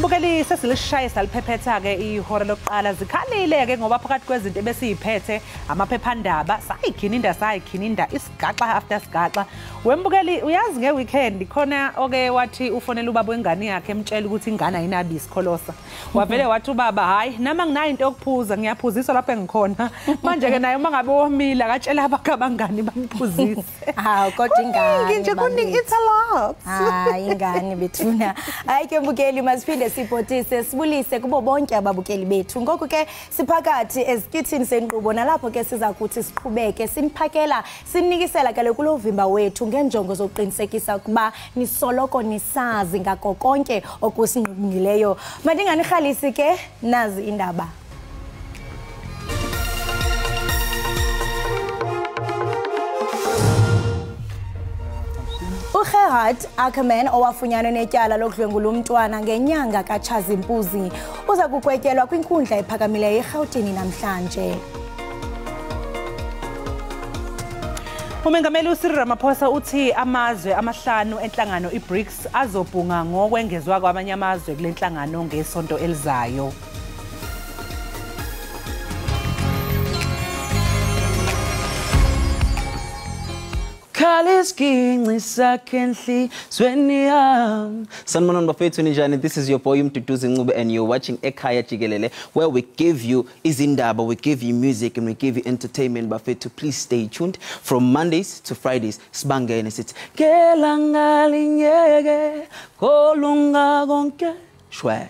Mbukeli sesilishaya saliphephetha ke ihora lokuqala zikhalile ke ngoba phakathi kwezinto ebesiyiphethe amaphephandaba sayikhininda isigaxa after sigaxa. Wembukeli uyazi ngeweekend khona oke wathi ufonela ubaba wengane yakhe emtshela ukuthi ingane ayinabi isikholosa. Wavele wathi ubaba hayi nama nginayo into yokuphuza ngiyaphuziswa lapha engikhona. Manje ke naye mangabe womile akatshela abangani bamphuzise. Kodwa ingane nje kuningi it's a lot. Ingane bethuna. Hayi ke Mbukeli masiphinde sibhotise sibulise kubo bonke ababukeli bethu. Ngoku ke siphakathi ezikithini senqubo nalapho ke siza kuthi siqhubeke siniphakela sinikisela ke kulovimba wethu ngenjongo zokuqinisekisa kuba nisoloko nisazi ngako konke okusinqungileyo. Mandinganirhalisi ke nazi indaba. Ekhaya owafunyanwe netyala lokudlwengula umntwana ngenyanga kaTshazimpuzi uza kugwetyelwa kwinkundla ephakamileyo eRhawutini namhlanje. Umengameli uCyril Ramaphosa uthi amazwe amahlanu enhlangano iBRICS azobhunga ngokwengezwa kwabanye amazwe kule nhlangano ngesonto elizayo. This is your boy Mtutu and you're watching Ekhaya Jikelele, where we give you Izindaba, we give you music and we give you entertainment. Bafethu, please stay tuned from Mondays to Fridays. Sibangene sithi kelangalinyeke kolunga konke shwe.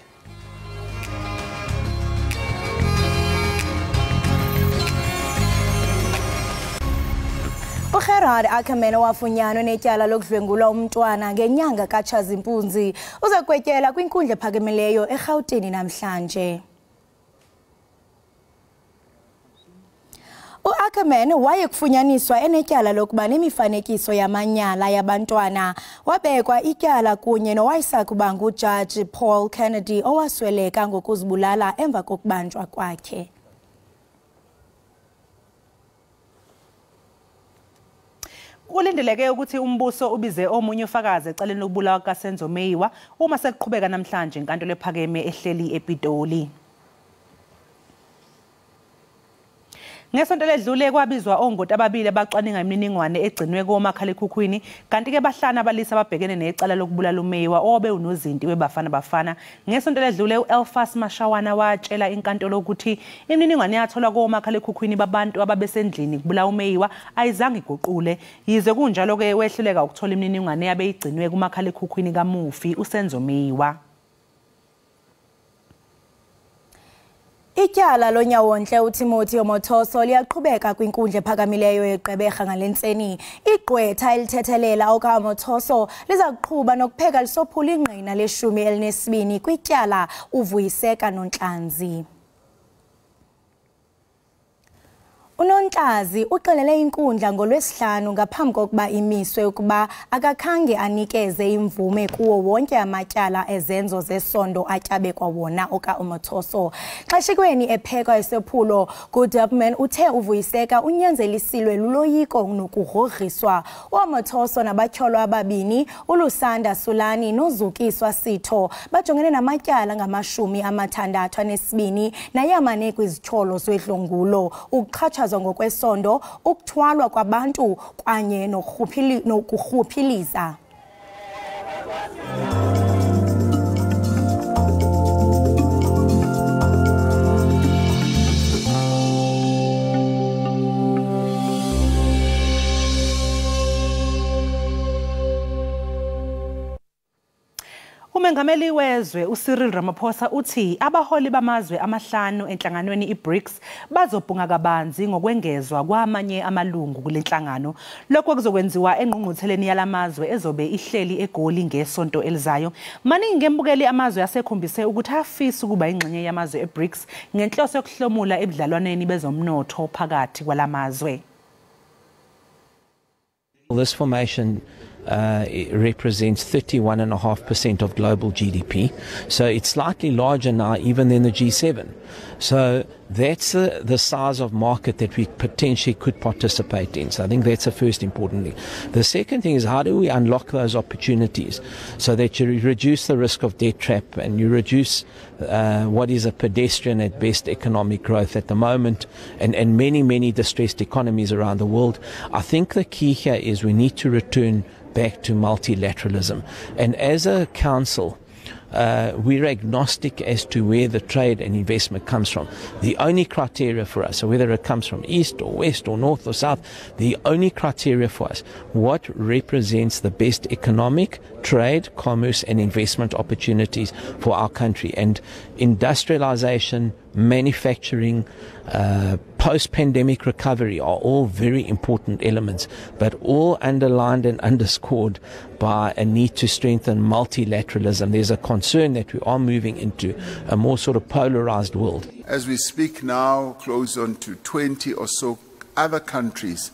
Ekhaya wafunyanwe netyala lokudlwengula umntwana ngenyanga kaTshazimpuzi uza kugwetyelwa kwinkundla ephakamileyo eRhawutini namhlanje. Ekhaya waye kufunyaniswa enetyala lokuba nemifanekiso yamanyala yabantwana wabekwa ityala kunye nowayesakuba nguJaji Paul Kennedy owasweleka ngokuzibulala emva kokubanjwa kwakhe. Kulindeleke ukuthi umbuso ubize omunye ufakazi ecaleni lokubulawa kaSenzo Meyiwa uma sekuqhubeka namhlanje inkantolo ephakeme ehleli ePitoli. Ngesonto ledlule kwabizwa ongoti ababili abacwaninga imininingwane egcinwe komakhalekhukhwini kanti ke bahlana abalisa ababhekene necala lokubulala uMeyiwa obe unozinti webafana. Ngesonto ledlule uElfas Mashawana watshela inkantolo ukuthi imininingwane yatholwa komakhalekhukhwini babantu ababesendlini kubulala uMeyiwa ayizange iguqule yize kunjalo ke wehluleka ukuthola imininingwane yabe igcinwe kumakhalekhukhwini kaMufi uSenzo Meyiwa. Ityala lonyawonhle uTimothy Mothoso liyaqhubeka kwinkundla ephakamileyo yeGqeberha ngalentseni. Igqwetha elithethelela okaMothoso liza kuqhuba nokupheka lisophula ingqina le-12 kwityala uVuyiseka noNtlanzi. UNontlazi uxelele inkundla ngoLwesihlanu ngaphambi kokuba imiswe ukuba akakhange anikeze imvume kuwo wonke amatyala ezenzo zesondo atyabe kwawona okaMothoso. Xeshikweni ephekwa isephulo, uDubman uthe uVuyiseka unyanzelisilwe luloyiko nokugrogriswa. uMothoso nabatyholwa ababini uLusanda Sulani noZukiswa Sitho bajongene namatyala ngama-62 nayamane kwizityholo zedlongulo, ukuxhatshazwa ngokwesondo, ukuthwalwa kwabantu kanye nokurhuphiliza. Umengameli wezwe uCyril Ramaphosa uthi abaholi bamazwe amahlanu enhlanganweni iBRICS bazobhunga kabanzi ngokwengezwa kwamanye amalungu kule nhlangano. Lokho kuzokwenziwa engqungqutheleni yalamazwe ezobe ihleli eGoli ngesonto elizayo. Maningi embukeli amazwe asekhombise ukuthi afisa ukuba ingxenye yamazwe eBRICS ngenhloso yokuhlomula ebudlalwaneni bezomnotho phakathi kwalamazwe. This formation it represents 31.5% of global GDP. So it's slightly larger now even than the G7. So that's the size of market that we potentially could participate in. So I think that's the first important thing. The second thing is, how do we unlock those opportunities so that you reduce the risk of debt trap and you reduce what is a pedestrian at best economic growth at the moment, and many distressed economies around the world. I think the key here is we need to return back to multilateralism. And as a council, we're agnostic as to where the trade and investment comes from. The only criteria for us, so whether it comes from east or west or north or south, the only criteria for us, what represents the best economic, trade, commerce and investment opportunities for our country. And industrialization, manufacturing, post-pandemic recovery are all very important elements, but all underlined and underscored by a need to strengthen multilateralism. There's a concern that we are moving into a more sort of polarized world. As we speak now, close on to 20 or so other countries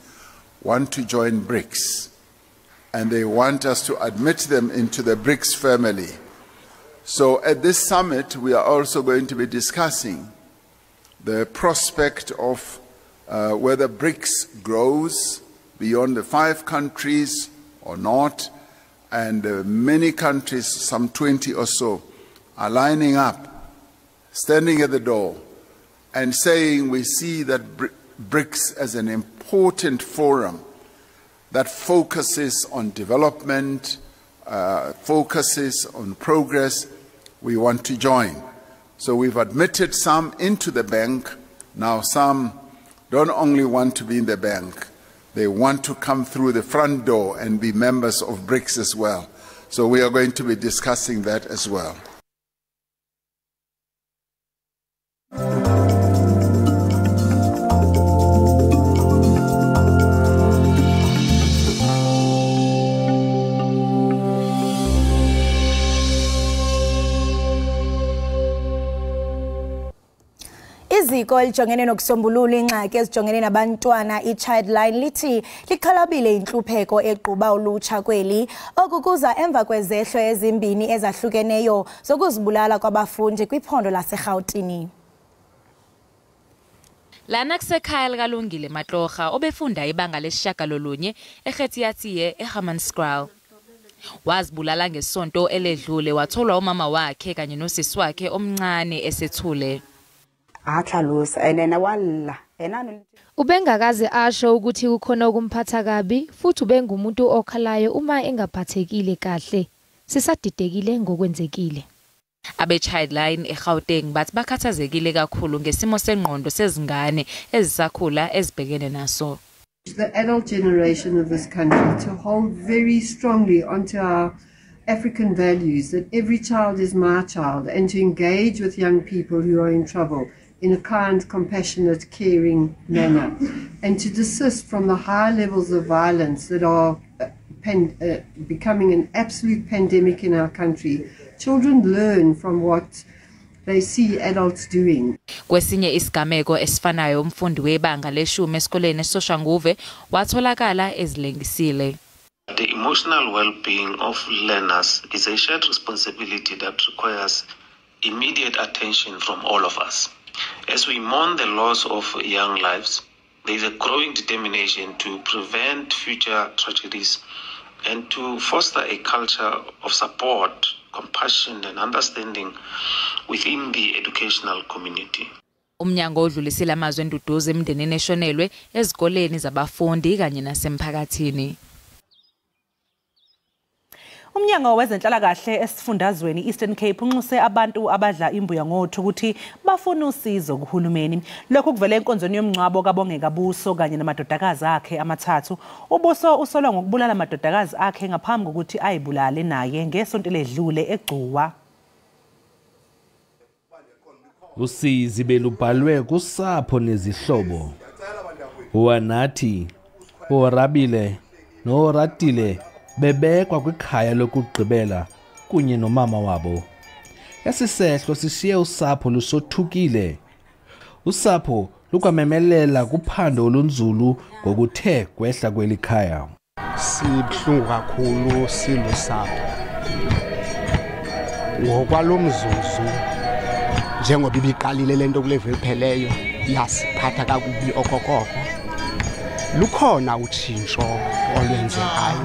want to join BRICS, and they want us to admit them into the BRICS family. So at this summit, we are also going to be discussing the prospect of whether BRICS grows beyond the 5 countries or not, and many countries, some 20 or so, are lining up, standing at the door, and saying we see that BRICS as an important forum that focuses on development, focuses on progress. We want to join. So we've admitted some into the bank. Now some don't only want to be in the bank, they want to come through the front door and be members of BRICS as well. So we are going to be discussing that as well. Iziko elijongene nokusombulula ingxaki ezijongene nabantwana iChildline lithi likhalabile inhlupheko equba ulutsha kweli okukuza emva kwezehlo ezimbini ezahlukeneyo zokuzibulala kwabafundi kwiphondo laseGauteng. Lana kusekhaya likaLungile Matlorha obefunda ibanga lesishagalolunye eGethiathiye eHammanskraal. Wazibulala ngesonto eledlule watholwa umama wakhe kanye nosisi wakhe omncane esethule. Ubengakaze asho ukuthi kukhona ukumphatha kabi futhi ubengumuntu okhalayo uma engaphathekile kahle. Sisadidekile ngokwenzekile. Abe-Childline eGauteng bathi bakhathazekile kakhulu ngesimo sengqondo sezingane ezisakhula ezibhekene naso. The adult generation of this country to hold very strongly onto our African values that every child is my child, and to engage with young people who are in trouble in a kind, compassionate, caring manner, and to desist from the high levels of violence that are becoming an absolute pandemic in our country. Children learn from what they see adults doing. Kwesinye isigameko esifanayo umfundi webanga leshumi esikoleni eSoshanguve watholakala ezilengisile. The emotional well-being of learners is a shared responsibility that requires immediate attention from all of us. As we mourn the loss of young lives, there is a growing determination to prevent future tragedies and to foster a culture of support, compassion and understanding within the educational community. Umnyango odlulisile amazwi enduduzo emndenini eshonelwe ezikoleni zabafundi kanye nasemphakathini. Umnyango wezenhlalakahle esifundazweni Eastern Cape unxuse abantu abadla imbuya ngothu ukuthi bafuna usizo kuhulumeni. Lokhu kuvele enkonzweni yomngcwabo kaBongeka Buso kanye namadodakazi akhe amathathu. uBuso usolwa ngokubulala amadodakazi akhe ngaphambi kokuthi ayibulale naye ngesonto ledlule eGcuwa. Usizi belubhalwe kusapho nezihlobo. Wanathi orabile noratile bebekwa kwikhaya lokugqibela kunye nomama wabo. Esisehlo sishiye usapho lusothukile. Usapho lukwamemelela kuphando olunzulu ngokuthe kwehla kwelikhaya. Sibhlungu kakhulu silusapho. Ngokwalomzuzu njengoba ibiqalile lento kule veki pheleyo yasiphatha kakubi okokoko. Lukhona utshintsho olwenzekayo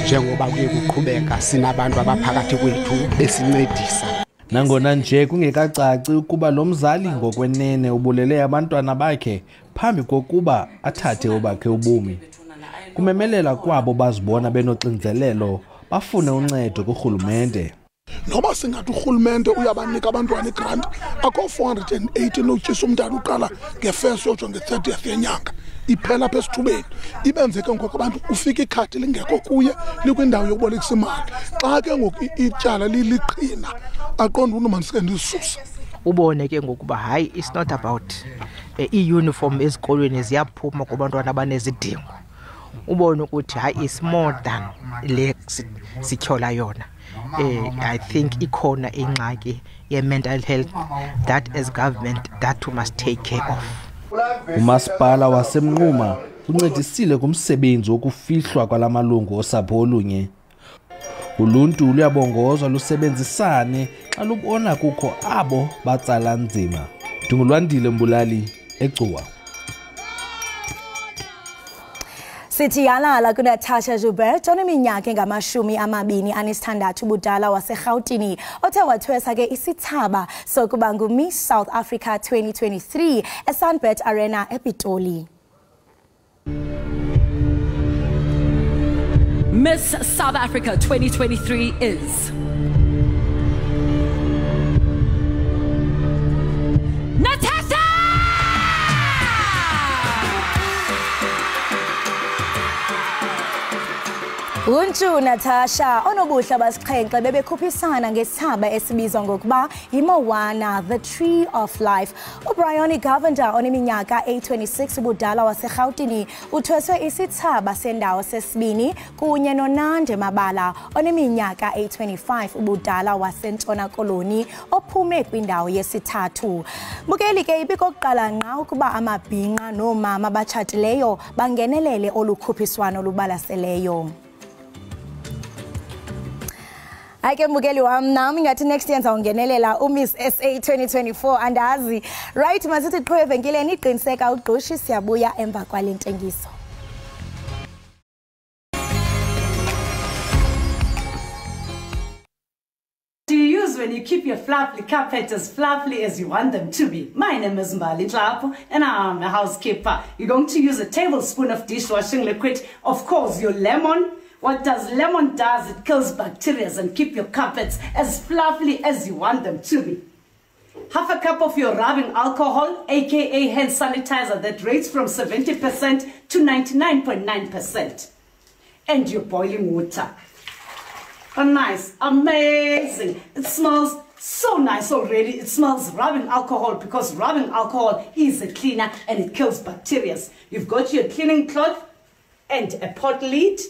njengoba kuye kuqhubeka sinabantu abaphakathi kwethu besincedisa. Nangona nje kungekacaci ukuba lo mzali ngokwenene ubulele abantwana bakhe phambi kokuba athathe obakhe ubomi. Kumemelela kwabo bazibona benoxinzelelo bafune uncedo kurhulumente. Noba singathi urhulumente uyabanika abantwana igrant akho 480 notyisa umntana uqala nge-1st yotsho nge-30th yenyanga iphela apha esithubeni ibenzeke ngoku abantu ufika ikhadi lingekho kuye likwindawo yokubolekisa imali xa ke ngoku ityala liliqhina aqonda uba mandisike ndizisusa. Ubone ke ngokuba hayi it's not about i-uniform ezikolweni ziyaphuma kubantwana abanezidingo. Ubone ukuthi hayi is more than le sithola yona. I think ikhona ingxaki ye-mental health that as government that we must take care of. Umasipala wasemnquma uncedisile kumsebenzi wokufihlwa kwalamalungu osapho olunye. Uluntu luyabongozwa lusebenzisane xa lubona kukho abo batsala nzima. Ndingulwandile Mbulali, eGcuwa. Sithi yalala kuNatasha Joubert oneminyaka engama-26 ubudala waseRhawutini othe wathwesa ke isithaba sokuba nguMiss South Africa 2023 eSunbet Arena ePitoli. Miss South Africa 2023 is Untshu Natasha onobuhle basixhenxe bebekhuphisana ngesithaba esibizwa ngokuba yiMoana the Tree of Life. uBrian Govender oneminyaka 26 ubudala waseRhawutini uthweswe isithaba sendawo sesibini kunye noNande Mabala oneminyaka 25 ubudala waseNtshona Koloni ophume kwindawo yesithathu. Bukeli ke ibikokuqala nqa ukuba amabhinqa noomama abatshatileyo bangenelele olukhuphiswano lubalaseleyo. Ake mbukeli wami nami ngathi next year ngizawungenelela uMiss SA 2024 andazi. Right masithi qho evenkileni iqiniseka ugqoshi siyabuya emva kwale ntengiso. Do you use when you keep your fluffy carpets as fluffy as you want them to be? My name is Mbali Tlapo and I'm a housekeeper. You're going to use a tablespoon of dishwashing liquid, of course your lemon. What does lemon does? It kills bacteria and keep your carpets as fluffy as you want them to be. Half a cup of your rubbing alcohol, aka hand sanitizer that rates from 70% to 99.9%. And your boiling water. Oh, nice, amazing. It smells so nice already. It smells rubbing alcohol because rubbing alcohol is a cleaner and it kills bacteria. You've got your cleaning cloth and a pot lid.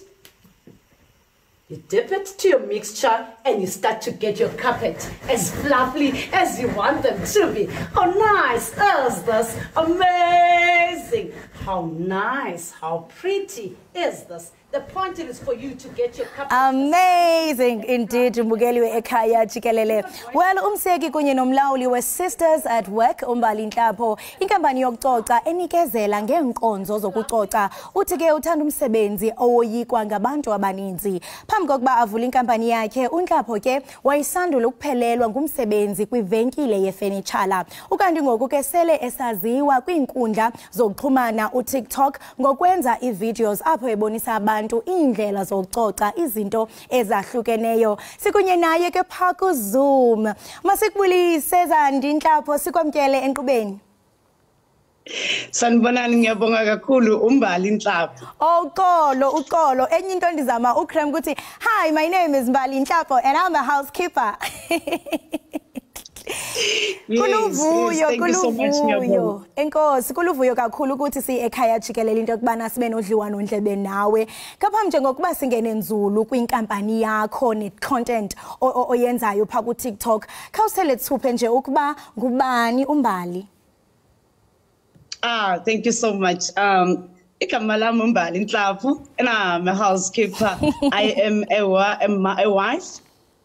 You dip it to your mixture and you start to get your carpet as fluffy as you want them to be. How nice is this? Amazing. How nice, how pretty is this? The point is for you to get your carpet. Amazing indeed, Mbukeli Ekhaya Jikelele. Well, umseki kunye nomlawuli we-Sisters at Work, uMbali Nhlapho, inkampani yokucoca enikezela ngeenkonzo zokucoca. Uthi ke uthanda umsebenzi owoyikwa ngabantu abaninzi. Phambi kokuba avule inkampani yakhe, uNhlapho ke wayisandula ukuphelelwa ngumsebenzi kwivenkile yefenitshala. Ukanti ngoku ke sele esaziwa kwiinkundla zokuxhumana uTikTok ngokwenza iivideos apho ebonisa abantu indlela zokucoca izinto ezahlukeneyo. Sikunye naye ke phaku Zoom. Masikubulise Zandi Nhlapho sikwamkele enkqubeni. Sanibonani ngiyabonga kakhulu uMbali Nhlapho. Uxolo enye into ndizama ukrem ukuthi hi my name is Mbali Nhlapho and I'm a housekeeper. Kuluvuyo enkosi kuluvuyo kakhulu ukuthi si Ekhaya Jikelele into kubana sibe nodliwano ndlebe nawe ngaphambi njengokuba singene nzulu kwinkampani yakho ne-content oyenzayo pha ku TikTok khawusele thuphe nje ukuba ngubani uMbali. Thank you so much. igama lami uMbali Nhlaphu, and I'm a housekeeper. I am a wife,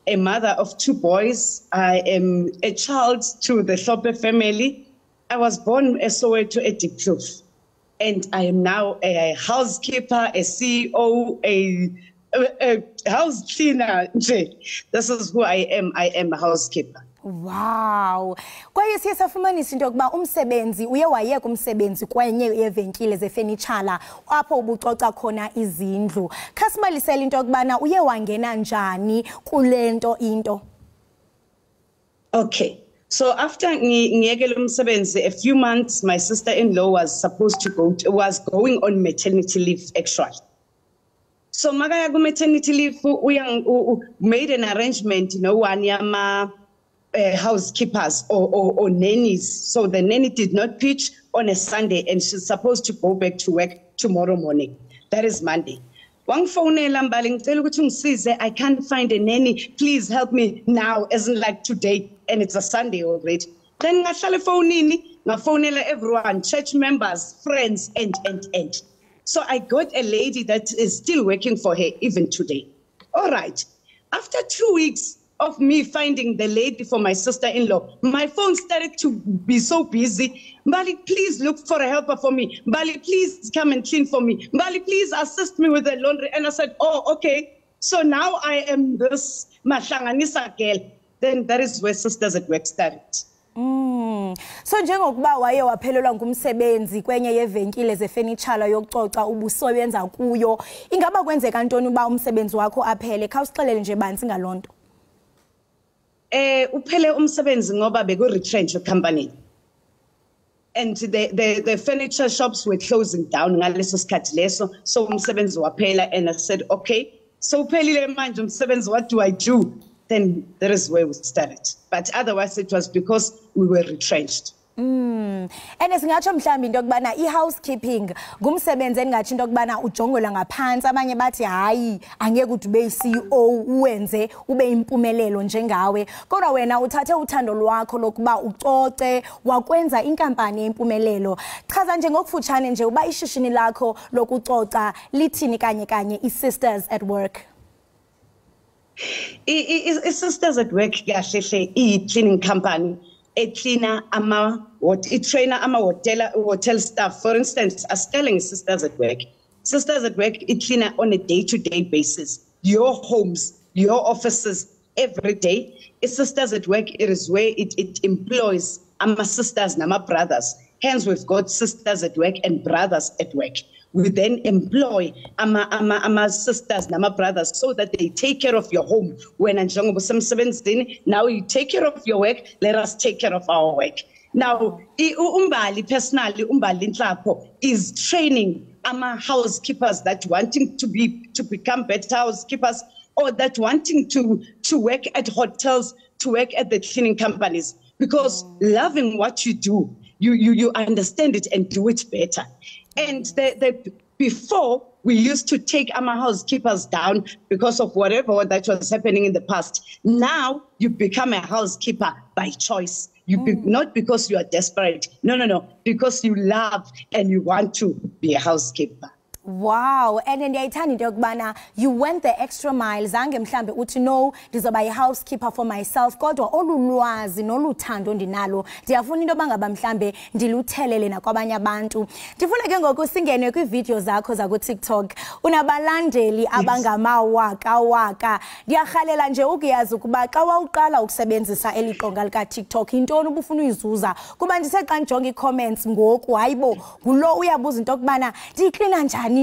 a mother of 2 boys. I am a child to the Hlophe family. I was born a Soweto at Diepkloof, and I am now a housekeeper, a CEO, a house cleaner. This is who I am. I am a housekeeper. Wow. Kwaye siye safumanisa into yokuba umsebenzi uye wayeka umsebenzi kwenye yevenkile zefurniture apho ubucoca khona izindlu. Khasibalisela into yokubana uye wangena njani kulento into. Okay. So after ngiyekela umsebenzi, a few months, my sister-in-law was going on maternity leave actually. So magaya ku maternity leave made an arrangement, one yama housekeepers or nannies. So the nanny did not pitch on a Sunday and she's supposed to go back to work tomorrow morning. That is Monday. I can't find a nanny. Please help me now, as in like today, and it's a Sunday already. Then I phone everyone, church members, friends, and. So I got a lady that is still working for her even today. All right. After 2 weeks of me finding the lady for my sister-in-law, my phone started to be so busy. Mbali, please look for a helper for me. Mbali, please come and clean for me. Mbali, please assist me with the laundry. And I said, oh, okay. So now I am this mahlanganisa girl. Then that is where Sisters at Work started. So njengokuba waye waphelelwa ngumsebenzi kwenye yevenkile zefurniture yokucoca ubusoyenza kuyo, ingaba kwenzeka ntoni uba umsebenzi wakho aphele? Khawusixelele nje bansi ngalonto. Uphele umsebenzi ngoba beku retrench company. And the furniture shops were closing down ngaleso sikhathi leso, so umsebenzi waphela, and I said, okay, so uphelile manje umsebenzi, what do I do? Then that is where we started. But otherwise it was because we were retrenched. And singatsho mhlambi into yokubana i-housekeeping ngumsebenzi engathi into yokubana ujongelwa ngaphansi, abanye bathi hayi angeke uthi ube yi-CEO uwenze ube impumelelo njengawe, kodwa wena uthathe uthando lwakho lokuba ucoce wakwenza inkampani yempumelelo. Chaza nje ngokufutshane nje uba ishishini lakho lokucoca lithini kanye i-Sisters at Work. Sisters at Work kahle i-cleaning company. A cleaner, a trainer, hotel staff. For instance, as telling Sisters at Work. Sisters at Work, a cleaner on a day-to-day basis. Your homes, your offices, every day. Sisters at Work, it is where it employs sisters and brothers. Hence, we've got Sisters at Work and Brothers at Work. We then employ sisters and brothers so that they take care of your home. When now you take care of your work, let us take care of our work. Now, Umbali personally, Umbali Nhlaphu is training housekeepers that wanting to become better housekeepers, or that wanting to work at hotels, to work at the cleaning companies, because loving what you do, you understand it and do it better. And before, we used to take our housekeepers down because of whatever that was happening in the past. Now, you become a housekeeper by choice. Not because you are desperate. No. Because you love and you want to be a housekeeper. Wow, and then you went the extra mile. Zange mhlambe uthi no, ndizoba yi-housekeeper for myself. Kodwa olulwazi noluthando ndinalo. Ndiyafuna into bangaba mhlambe ndiluthelele nakwabanye abantu. Ndifuna ke ngoku singene kwi-video zakho zaku TikTok. Unabalandeli abangamawaka. Ndiyarhalela nje ukuyazi ukuba xa wawuqala ukusebenzisa eliqonga lika TikTok intoni ubufuna uyizuza. Kuba ndise xa ndijonga i-comments ngoku hayibo ngulo uyabuza into okubana ndiyiklina njani.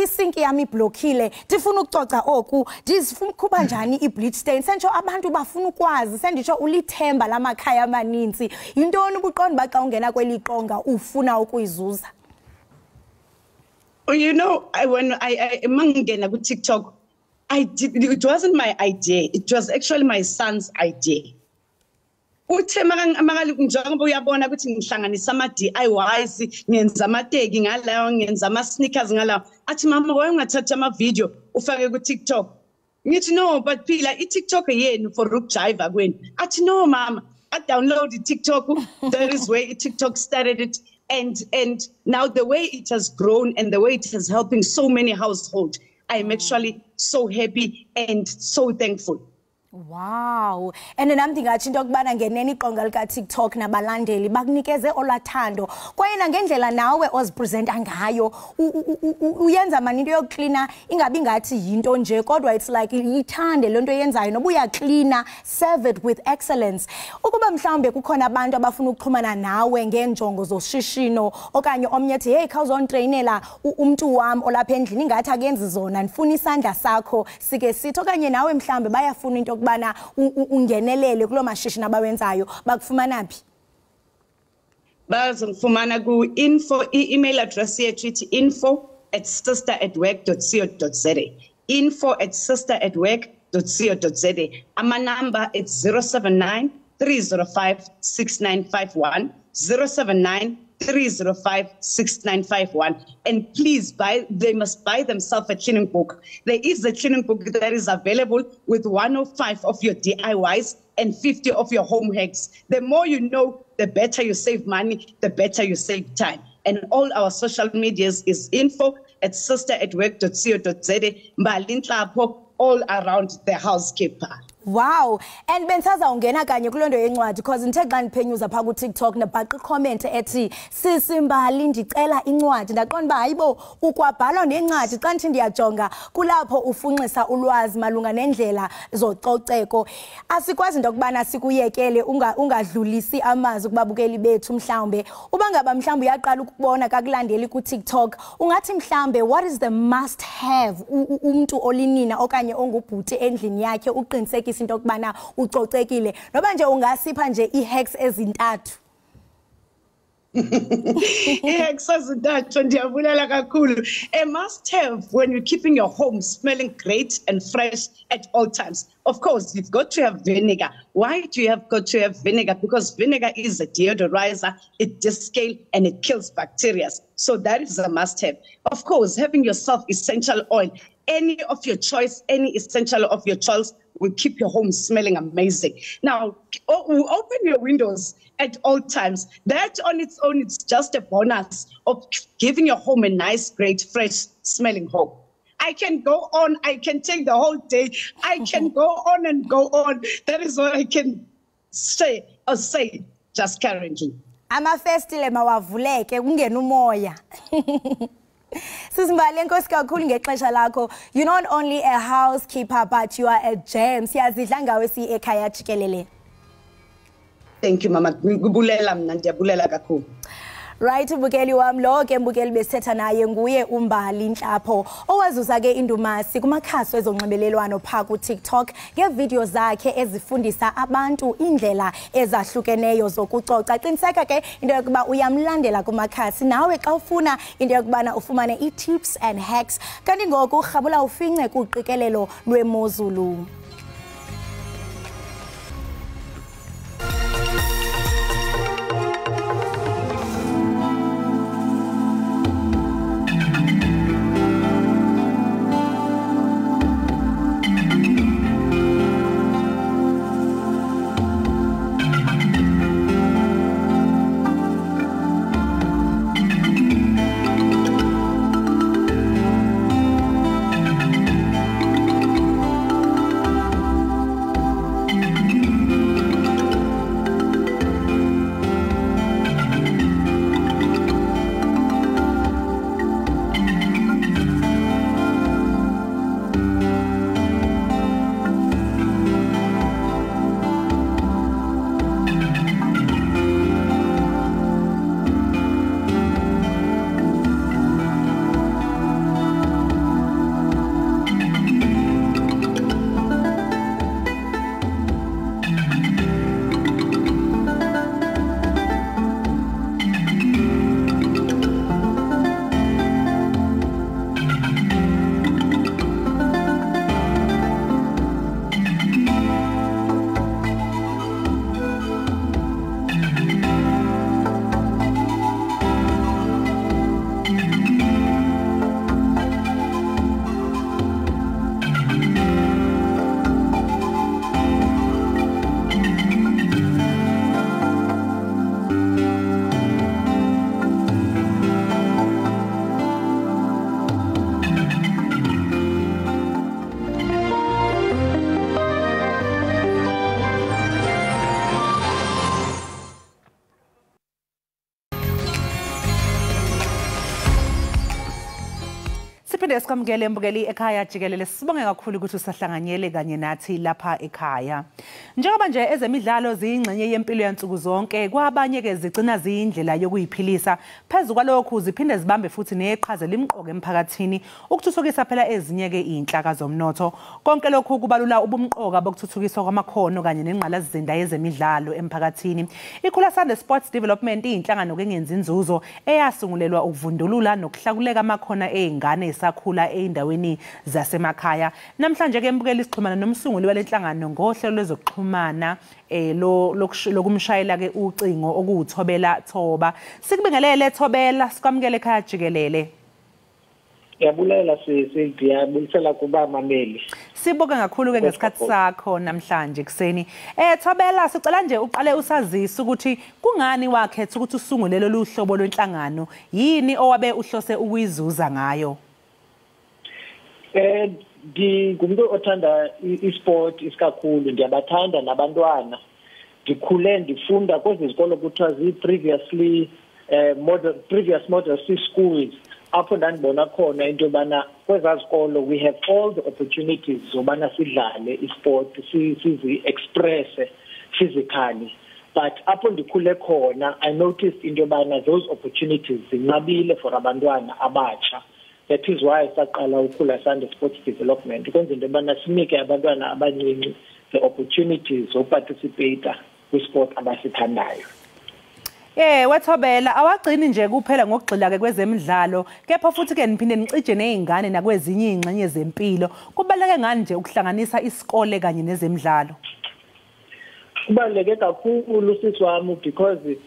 Isinki yami iblockile ndifuna ukucoca oku ndifuna ukuba njani i-bleach stain sentsho abantu bafuna ukwazi senditsho ulithemba lamakhaya amaninzi yintoni ubuqonda baxa ungena kweliqonga ufuna ukuyizuza? You know, when I mangena ku TikTok, it wasn't my idea, it was actually my son's idea. Uthe njengoba uyabona ukuthi ngihlanganisa ama-DIYs, ngenza amateki ngalawo, ngenza ama-sneakers ngalawo. Athi mama waye ungathatha ama-video ufake ku-TikTok. Ngithi no, but phela i-TikTok yenu for ukujiva kwenu. Athi no mama, I download i-TikTok. That is where i-TikTok started it. And now the way it has grown and the way it is helping so many households, I am actually so happy and so thankful. Wow. And then I'm thinking into yokubana ngeneni iqonga lika TikTok nabalandeli bakunikeze olathando. Kwaye nangendlela nawe ozipresenta ngayo uyenza mani into yokucleana ingabi ngathi yinto nje kodwa it's like ithande lento yenzayo noba uyacleana, serve it with excellence. Ukuba mhlawumbe kukhona abantu abafuna ukuxhumana nawe ngenjongo zoshishino okanye omnye ethi hey khawuzontrainela umuntu wami olapha endlini ingathi akenzi zona ndifuna isandla sakho sike sithi okanye nawe mhlawumbe bayafuna into bana ungenelele kulo mashishini abawenzayo bakufumana phi? Bazongifumana ku info email address yethu ithi info@sisteratwork.co.za info@sisteratwork.co.za ama number it's 079 305 6951 079 305 6951 and please they must buy themselves a cleaning book. There is a cleaning book that is available with 105 of your DIYs and 50 of your home hacks. The more you know, the better you save money, the better you save time. And all our social medias is info@sisteratwork.co.za Mbalintlapho all around the housekeeper. Wow. And bensaza ungena kanye kulondo yencwadi because ngithe xa ngiphenyuza pha ku TikTok nabhaqa comment ethi sisimbali ndicela incwadi ndaqonda ba hayibo ukwabhala nencwadi xa ndithi ndiyajonga kulapho ufunxisa ulwazi malunga nendlela zococeko. Asikwazi into kubana sikuyekele ungadlulisi amazwi kubabukeli bethu mhlawumbe uba ngaba mhlawumbe uyaqala ukubona kakulandeli ku TikTok ungathi mhlawumbe what is the must have umuntu olinina okanye ongubhuti endlini yakhe uqinisekisa into kubana ucocekile noba nje ungasipha nje ihacks ezintathu? Ihacks ezintathu ndiyabulela kakhulu. A must have when you're keeping your home smelling great and fresh at all times. Of course, you've got to have vinegar. Why do you have got to have vinegar? Because vinegar is a deodorizer, it descales and it kills bacteria. So that is a must have. Of course, having yourself essential oil. Any of your choice, any essential of your choice will keep your home smelling amazing. Now, open your windows at all times. That on its own, it's just a bonus of giving your home a nice, great, fresh smelling home. I can go on. I can take the whole day. I can go on and go on. That is what I can say just currently. Amafestile mawavuleke kungena umoya. Sisimbali enkosi kakhulu ngexesha lakho. You're not only a housekeeper but you are a gem. Siyazidla ngawe si Ekhaya Jikelele. Thank you mama. Ngibulela mina ndiyabulela kakhulu. Right ubukeli wami lo ke mbukeli besetha naye nguye uMbali Nhlapho owazuza ke indumasi kumakhasi wezonxibelelwano pha ku TikTok ngevideo zakhe ezifundisa abantu indlela ezahlukeneyo zokucoca. Qiniseka ke into yokuba uyamlandela kumakhasi nawe xa ufuna into yokubana ufumane i-tips and hacks kanti ngoku urhabula ufince kuqikelelo lwemozulu. Namhlanje sikwamukele embukeli Ekhaya Jikelele. Sibonge kakhulu ukuthi usahlanganyele kanye nathi lapha ekhaya. Njengoba nje ezemidlalo ziyingxenye yempilo yansuku zonke, kwabanye ke zigcina ziyindlela yokuyiphilisa. Phezulu kwalokho ziphinde zibambe futhi neqhaza limqoke emphakathini ukuthuthukisa phela ezinye ke inhlaka zomnotho. Konke lokhu kubalula ubumqoka bokuthuthukiswa kwamakhono kanye nenqalasizinda yezemidlalo emphakathini. Ikhula Sunday Sports Development inhlangano kengenza inzuzo eyasungulelwa ukuvundulula nokuhlakuleka amakhono eingane esakhula eindaweni zasemakhaya. Namhlanje ke embukeli isixhumana nomsunguli walenhlangano ngohlelo lwezokuxhumana lokumshayela ke ucingo okuthobela Thoba. Sikubingelele Thobela, sikwamukele Ekhaya Jikelele. Yabulela siyabulisela kuba mameli. Sibonga kakhulu ke ngesikhathi sakho namhlanje kuseni. Thobela, sicela nje uqale usazise ukuthi kungani wakhetha ukuthi usungule lolu hlobo lwenhlangano, yini owabe uhlose ukuyizuza ngayo? Ngumuntu othanda isport isikakhulu, ndiyabathanda nabantwana. Ndikhule ndifunda kwezi izikolo kuthiwa previously previous model C schools. Apho ndandibona khona into yobana kwezaa zikolo we have all the opportunities zobana sidlale isport sizi-express physically, but apho ndikhule khona I noticed into yobana those opportunities zinqabile for abantwana abatsha. That is why saqala ukhula Sunday Sports Development ukwenza into yobana sinike abantwana abancinci the opportunities zokuparticipate kwisport abasithandayo. Wethobela, awagcini nje kuphela ngokugxila ke kwezemidlalo, kepha futhi ke niphinde nicije nezingane nakwezinye ingxenye zempilo. Kubaleke ngani nje ukuhlanganisa isikole kanye nezemidlalo? Kubaleke kakhulu sisi wami because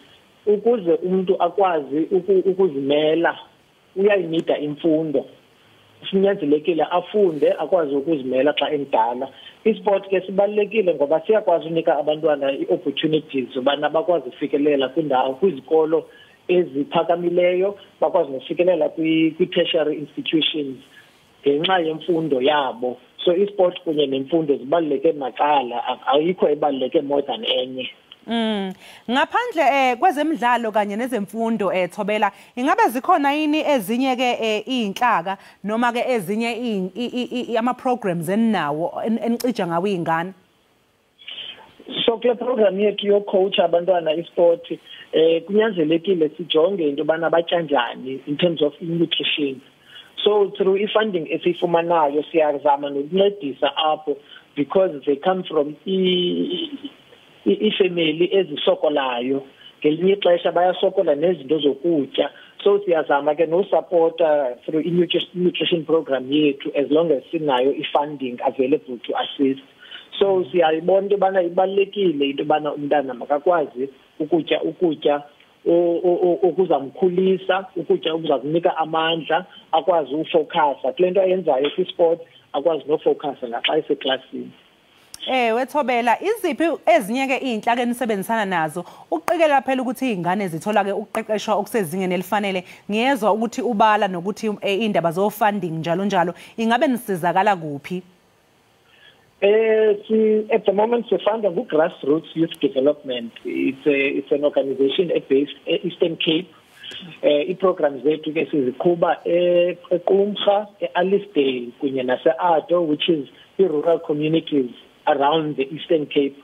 ukuze umuntu akwazi ukuzimela uyayinida imfundo. Sinyanzelekile afunde akwazi ukuzimela xa emdala. Isport ke sibalekile ngoba siyakwazi unika abantwana i-opportunities ubana bakwazi ukufikelela kwindawo kwizikolo eziphakamileyo, bakwazi ukufikelela kwi-tertiary institutions ngenxa yemfundo yabo. So isport kunye nemfundo zibaluleke macala, ayikho ebaluleke more than enye. Ngaphandle kwezemidlalo kanye nezemfundo Thobela, ingabe zikhona yini ezinye ke inhlaka noma ke ezinye ama programs eninawo enicija ngawo izingane? So kule program yethu yo coach abantwana isport kunyanzelekile sijonge into bana batyanjani in terms of nutrition. So through funding esifumanayo siyazama nokuncedisa apho because they come from ifamily ezisokolayo, ngelinye ixesha bayasokola nezinto zokutya. So siyazama ke no supporta through nutrition program yethu as long as sinayo ifunding available to assist. So siyayibona into bana ibalekile into bana umntana makakwazi ukutya okuzamkhulisa, ukutya okuzakunika amandla, akwazi ufocusa kule nto ayenzayo kwisport, akwazi nofocusa naxa eseklasini. Wethobela, iziphi ezinye ke inhlaka enisebenzisana nazo ukuqikelela phela ukuthi izingane zithola ke ukuqeqeshwa okusezingeni elifanele? Ngiyezwa ukuthi ubala nokuthi indaba zo funding njalo njalo, ingabe nisizakala kuphi? At the moment we fund a grassroots youth development. It's an organization based Eastern Cape. I-programs zethu ke siziqhuba eQumrha, eAlisdale kunye nase-Ado, which is the rural communities around the Eastern Cape.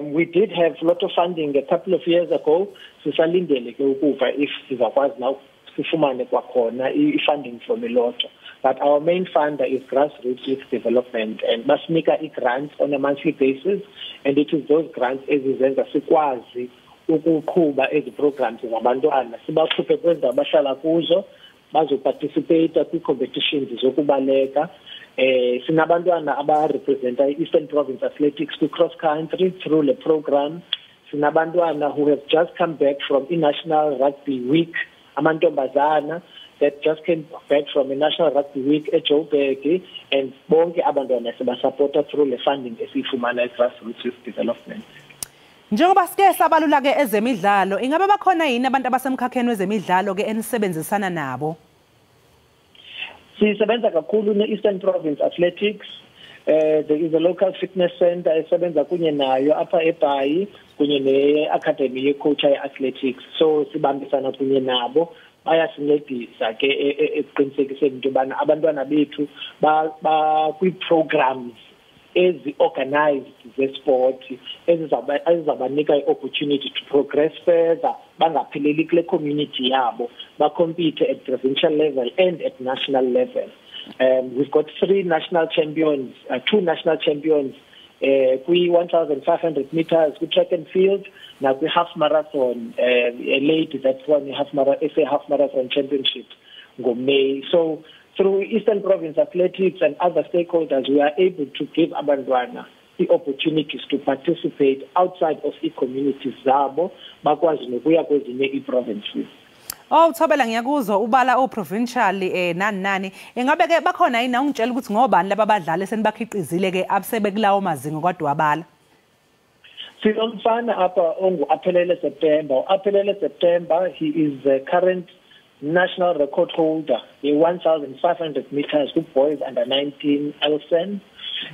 We did have a lot of funding a couple of years ago. Sisalindele ke ukuva if sizakwazi now sifumane kwakhona i-funding from iLotto. But our main funder is grassroots youth development, and basinika i-grants on a monthly basis, and it is those grants ezizenza sikwazi ukuqhuba ezi programs zabantwana, sibakhuphe kwenza abahlala kuzo bazoparticipate kwi-competitions zokubaleka. Sinabantwana abarepresenta i-Eastern Province Athletics cross country through the program. Sinabantwana who have just come back from National Rugby Week, amantombazana that just came back from a National Rugby Week at Joburg, and bonke abantwana sibasupporta through the funding esifumana grassroots youth development. Njengoba sike sabalula ke ezemidlalo, ingabe bakhona yini abantu abasemkhakheni wezemidlalo ke enisebenzisana nabo? Sisebenza kakhulu ne-Eastern Province Athletics. There is a local fitness center esebenza kunye nayo apha eBhayi kunye ne-academy ye-coach ye-athletics. So sibambisana kunye nabo bayasincedisa ke ekuqinisekiseni into yobana abantwana bethu kwi-programs ezi-organized ze-sport ezizabanika i-opportunity to progress further, bangapheleli kule community yabo, bacompete at provincial level and at national level. We've got 3 national champions, 2 national champions, kwi-1,500 meters, kwi-track and field, now kwi-half marathon, late that's one SA half marathon championship ngo-May. So through Eastern Province Athletics and other stakeholders, we are able to give abantwana the opportunities to participate outside of i-communities zabo, bakwazi nokuya kwezinye i-provinces. Thobela ngiyakuzwa ubala provincial nani engabe ke bakhona yini ungitshela ukuthi ngobani laba badlali senibakhiqizile ke absebekulawo mazinga kwadwa wabala. Sinomfana apha ongu-Aphelele September, he is the current national record holder in 1,500 meters with boys under 19 Elsen.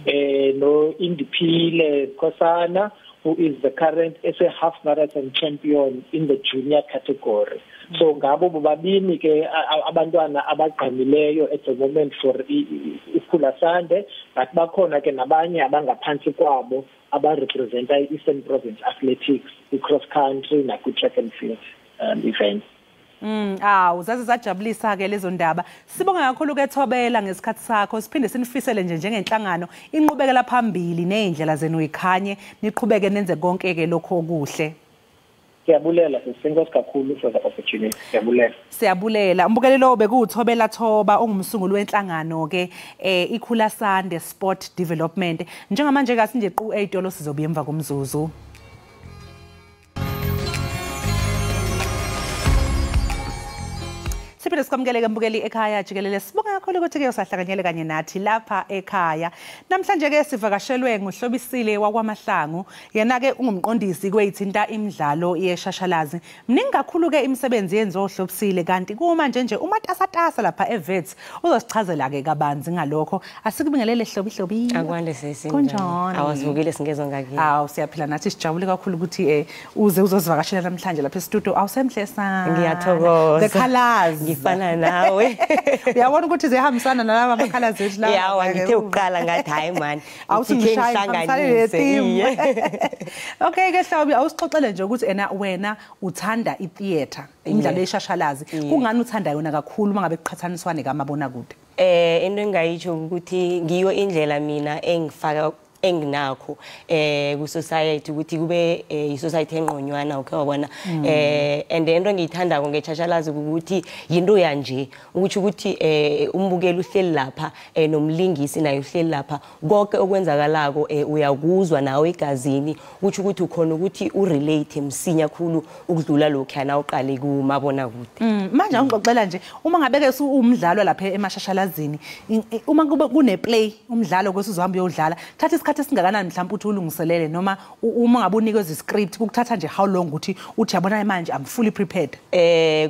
No Indiphile Kosana, who is the current SA half marathon champion in the junior category. So ngabo bobabini ke abantwana abagqamileyo at the moment for iKhulasande, but bakhona ke nabanye abangaphansi kwabo abarepresenta i-Eastern Province Athletics, i-cross country naku-track and field events. Uzazi zajabulisa ke lezo ndaba. Sibonga kakhulu ke Thobela ngesikhathi sakho. Siphinde sinifisele njengenhlangano inqubekela phambili nezindlela zenu ikhanye niqhubeke nenze konke ke lokho okuhle. Siyabulela sisenkosi kakhulu for the opportunity. Siyabulela. Umbukelelo bekuthobela Thoba ongumsunguli wenhlangano ke iKhulasande Sport Development. Njengamanje ke sinje qhu 8 sizobuya emva komzuzu. Siphinde sikwamkeleke mbukeli Ekhaya Jikelele. Sibonga kakhulu ukuthi ke usahlanganyele kanye nathi lapha ekhaya. Namhlanje ke sivakashelwe nguHlobisile wakwaMahlangu. Yena ke ungumqondisi kweyithinta imidlalo yeshashalazi. Mningi kakhulu ke imisebenzi yenziwa uHlobisile kanti kuma nje umatasatasa lapha eVets uzosichazela ke kabanzi ngalokho. Asikubingelele Hlobi. Akwande sesinjani. Awasivukile singezwe ngakini. Siyaphila nathi sijabule kakhulu ukuthi uze uzosivakashela namhlanje lapha estudio. Awusemhle sana. Ngiyathokoza. The colors. Ngifana nawe. Uyabona ukuthi zihambisana nalabo abakhala zethu la. Yeah, ngithe uqala ngathi hayi man. Awusihlanganise. Okay ke Hlobi awusixoxele nje ukuthi wena uthanda itheater, imidlalo yeshashalazi. Kungani uthanda yona kakhulu mangabe kuqhathaniswane kamabona kude? Into engayitsho ukuthi ngiyo indlela mina engifaka enginakho ku society ukuthi kube i society enqonywana okay wabona and into engiyithandako ngechashalazi ukuthi yinto yanje ukuthi umbukeli uhleli lapha nomlingisi naye uhleli lapha konke okwenzakalako uyakuzwa nawe egazini ukuthi ukhona ukuthi urelate msinya khulu ukudlula lokho yana uqale kumabona kude. Manje ngixoxela nje uma ngabeke umdlalo lapha emashashalazini uma kune play umdlalo kwesizihamba uyodlala thatha isikhathi esingakanani mhlawumbe uthi ulungiselele noma uma ngabe unikeza iscript kukuthatha nje how long uthi yabona manje I'm fully prepared?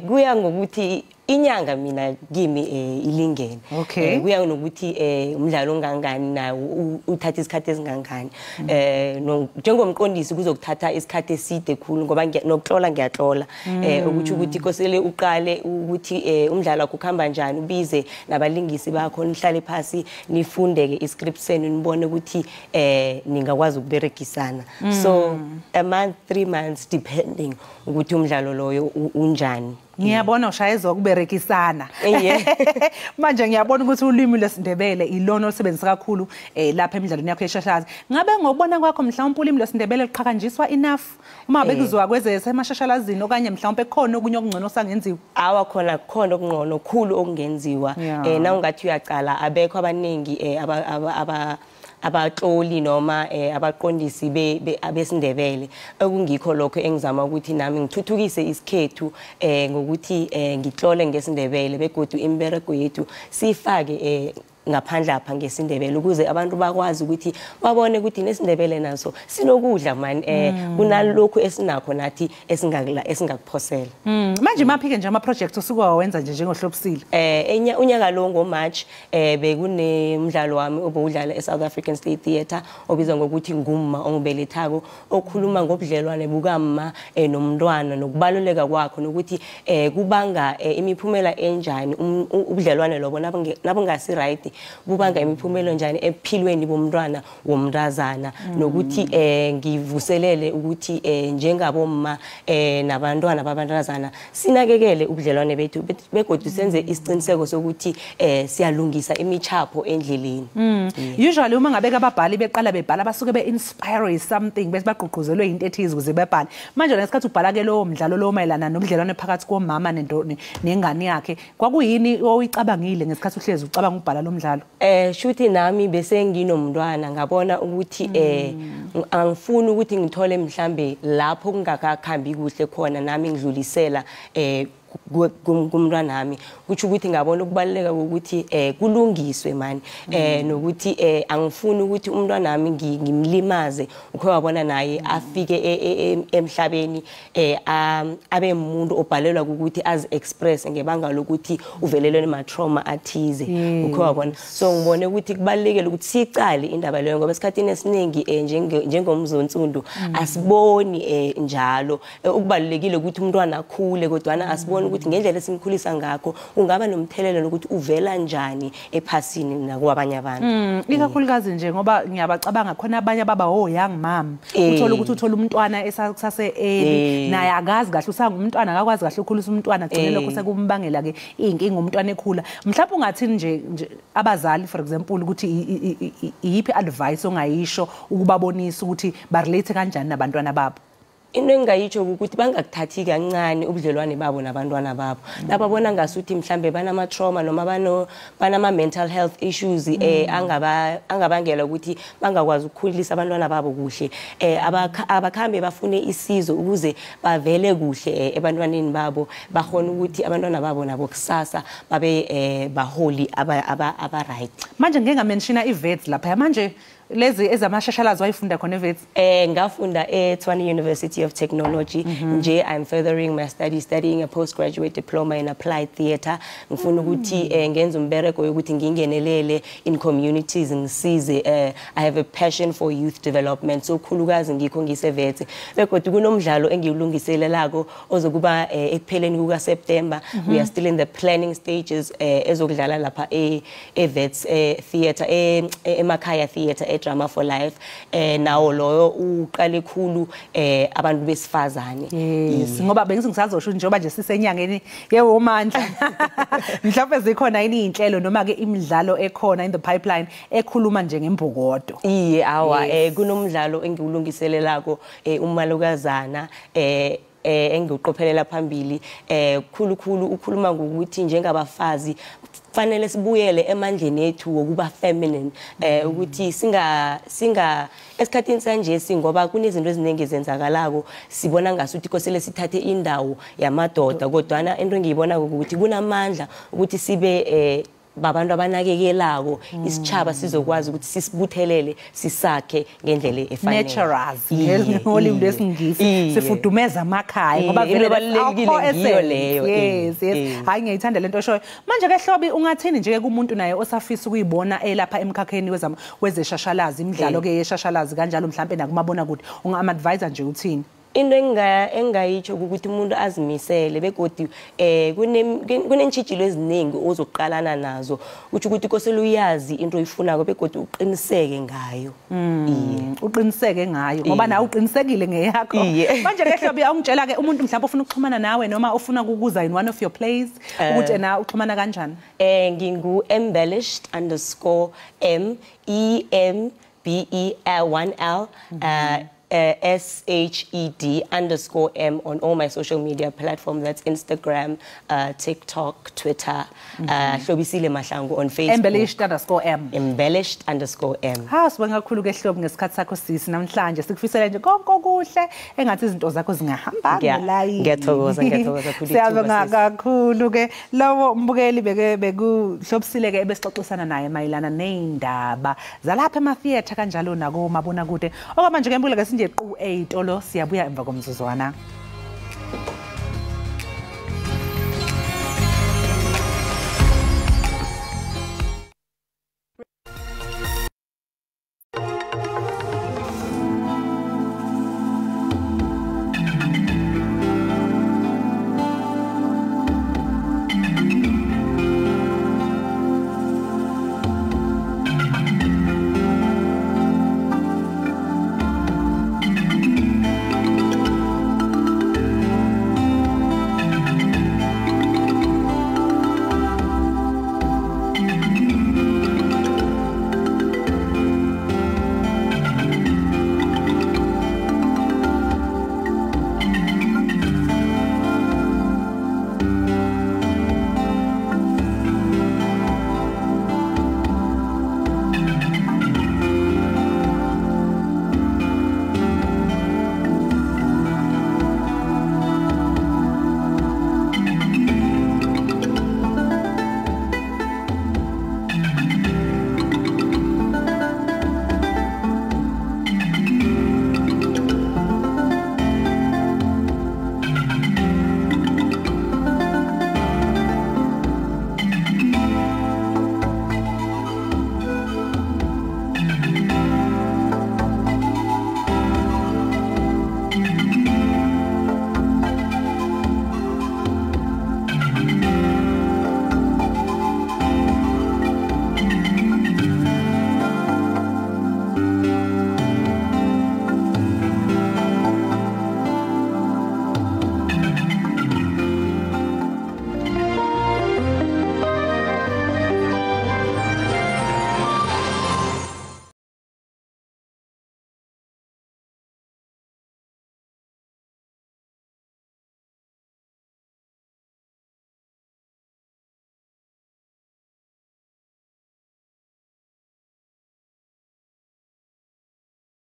Kuya ngokuthi inyanga mina kimi ilingene. Kuya nokuthi umdlalo ongangani nawo uthatha isikhathi esingangani. Njengomqondisi kuzokuthatha isikhathi eside khulu ngoba nokutlola ngiyatlola ukuthi kosele uqale ukuthi umdlalo wakho ukhamba kanjani ubize nabalingisi bakho nihlale phansi nifunde ke iscript senu nibone ukuthi ningakwazi ukuberekisana. So a month 3 months depending ukuthi umdlalo loyo unjani. Ngiyabona ushayeza ukuberekisana. Manje ngiyabona ukuthi ulimi lwesiNdebele ilona olusebenzisa kakhulu lapha emidlalweni yakho yeshashalazi. Ngabe ngokubona kwakho mhlawumbe ulimi lwesiNdebele liqhakanyiswa enough uma bekuzwa kwezesemashashalazini okanye mhlawumbe khona okunye okungcono sangenziwa? Khona okungcono khulu okungenziwa. Na ungathi uyaqala abekho abaningi abatloli noma abaqondisi abesindebele okungikho lokho engizama ukuthi nami ngithuthukise isikhethu ngokuthi ngitlole ngesindebele begodu imbereko yethu sifake ngaphandle apha ngesindebele ukuze abantu bakwazi ukuthi babone ukuthi nesindebele naso sinokudla man kunalokho esinakho nathi esingakuphosela. Manje maphike nje ama projects osuke wawenza nje njengohlobisile. Unyaka lo ngoMarch bekunemidlalo wami obudlala eSouth African State Theatre obizwa ngokuthi ngumma ongibelethako okhuluma ngobudlelwane bukamma nomntwana nokubaluleka kwakho nokuthi kubanga imiphumela enjani ubudlelwane lobo nabungasi right kubanga imiphumela njani ephilweni bomntwana womntazana nokuthi ngivuselele ukuthi njengabomma nabantwana babantazana sinakekele ubudlelwane bethu begodwa senze isiqiniseko sokuthi siyalungisa imichapho endleleni. Usually uma ngabe ababhali beqala bebhala basuke be-inspire something bese bagqugquzelwe into ethize ukuze bebhale. Manje ngesikhathi ubhala ke lowo mdlalo lowo mayelana nobudlelwane phakathi komama nengane yakhe kwakuyini oyicabangile ngesikhathi uhlezi ucabanga ukubhala lo mdlalo? Shuthi nami bese nginomntwana ngabona ukuthi angifuni ukuthi ngithole mhlambe lapho kungakakhambi kuhle khona nami ngidlulisela kumntwana nami kuthi ukuthi ngabona ukubaleka ukuthi kulungiswe mani nokuthi angifuni ukuthi umntwana nami ngimlimaze ukho wabona naye afike emhlabeni abe umuntu obhalelwa ukuthi az express ngebanga lokuthi uvelelwe ema trauma athize ukho wabona so ngibone ukuthi kubalekile ukuthi sicale indaba leyo ngoba esikhathini esiningi njengomzonsundu asiboni njalo ukubalekile ukuthi umntwana akhule kodwa asiboni ukuthi ngendlela esimkhulisa ngakho ungaba nomthelelo lokuthi uvela njani ephasini nakwabanye abantu. Ikakhulukazi nje ngoba ngiyabacabanga khona abanye baba young mom uthola ukuthi uthola umntwana esasase naye akazi kahle usangumntwana akakwazi kahle ukukhulisa umntwana gcine lokho sekumbangela ke inkinga umntwana ekhula. Mhlawumbe ungathini nje abazali for example ukuthi iyiphi advice ongayisho ukubabonisa ukuthi ba relate kanjani nabantwana babo? Into engayitsho ukuthi bangakuthathi kancane ubudlelwane babo nabantwana babo lababona ngasuthi mhlambe banama trauma noma banama mental health issues angabangela ukuthi bangakwazi ukukhulisa abantwana babo kuhle abakhambe bafune isizo ukuze bavele kuhle ebantwaneni babo bahona ukuthi abantwana babo nabo kusasa babe baholi aba right. Manje ngeke ngamenshina iVets lapha manje lezi ezamashashalazi wayifunda khona eVets? Ngafunda eTshwane University of Technology. Nje I'm furthering my studying a postgraduate diploma in applied theatre. Ngifuna ukuthi ngenze umbereko yokuthi ngingenelele in communities ngisize. I have a passion for youth development so khulukazi ngikho ngiseVets bekodwa kunomdlalo engiyulungiselelako ozokuba ekupheleni kuka September. We are still in the planning stages ezokudlala lapha eVets theatre eMakhaya theatre drama for life nawo loyo uqale khulu abantu besifazane. Yes ngoba bengisazosho njengoba nje sisenyangeni yewomandla mhlawumbe zikhona yini inhlelo noma ke imidlalo ekhona in the pipeline ekhuluma nje ngembokodo? Iye awa kunomdlalo engiwulungiselelako umalukazana engiqophelela phambili khulukhulu ukhuluma ngokuthi njengabafazi fanele sibuyele emandleni ethu wokuba feminine ukuthi singa esikhathini sanje singoba kunezinto eziningi ezenzakalako sibona ngasuthi kosele sithathe indawo yamadoda kodwa into engiyibona ukuthi kunamandla ukuthi sibe babantu abanakekelako isichaba sizokwazi ukuthi sisibuthelele sisakhe ngendlela efanele naturals ngolimi lwesingisi sifudumeza amakhaya ngoba vele balekile ngiyo leyo. Yes hayi ngiyithanda lento oshoyo manje ke Hlobi ungathini nje kumuntu naye osafisa ukuyibona elapha emkhakheni wezeshashalazi imidlalo ke yeshashalazi kanjalo mhlambe nakumabona kude ungama-advisor nje uthini? Into engayitsho ukuthi umuntu azimisele begodi kunentshijilo eziningi ozoqalana nazo uthi ukuthi kosele uyazi into oyifunako begodi uqiniseke ngayo. Uqiniseke ngayo ngoba nawe uqinisekile ngeyakho. Manje ke Hlobi awungitshela ke umuntu mhlawumbe ufuna ukuxhumana nawe noma ufuna ukukuza in one of your plays ukuthi na uxhumana kanjani? Ngingu embellished_MEMBEL1L SHED_M on all my social media platforms. That's Instagram, TikTok, Twitter. Hlobisile Mahlangu on Facebook. Embellished_M. Embellished_M. Ha sibonga kakhulu ke Hlobo ngesikhathi sakho sisi namhlanje sikufisela nje konke okuhle engathi izinto zakho zingahamba ngelayini. Ngiyathokoza kakhulu. Siyabonga kakhulu ke lawo mbukeli bekuhlobisile ke ebesixoxisana naye mayelana neindaba zalapha ematheater kanjalo nako mabonakude. Okwamanje ke mbukela ke sinje qu 8 lo siyabuya emva komzuzwana.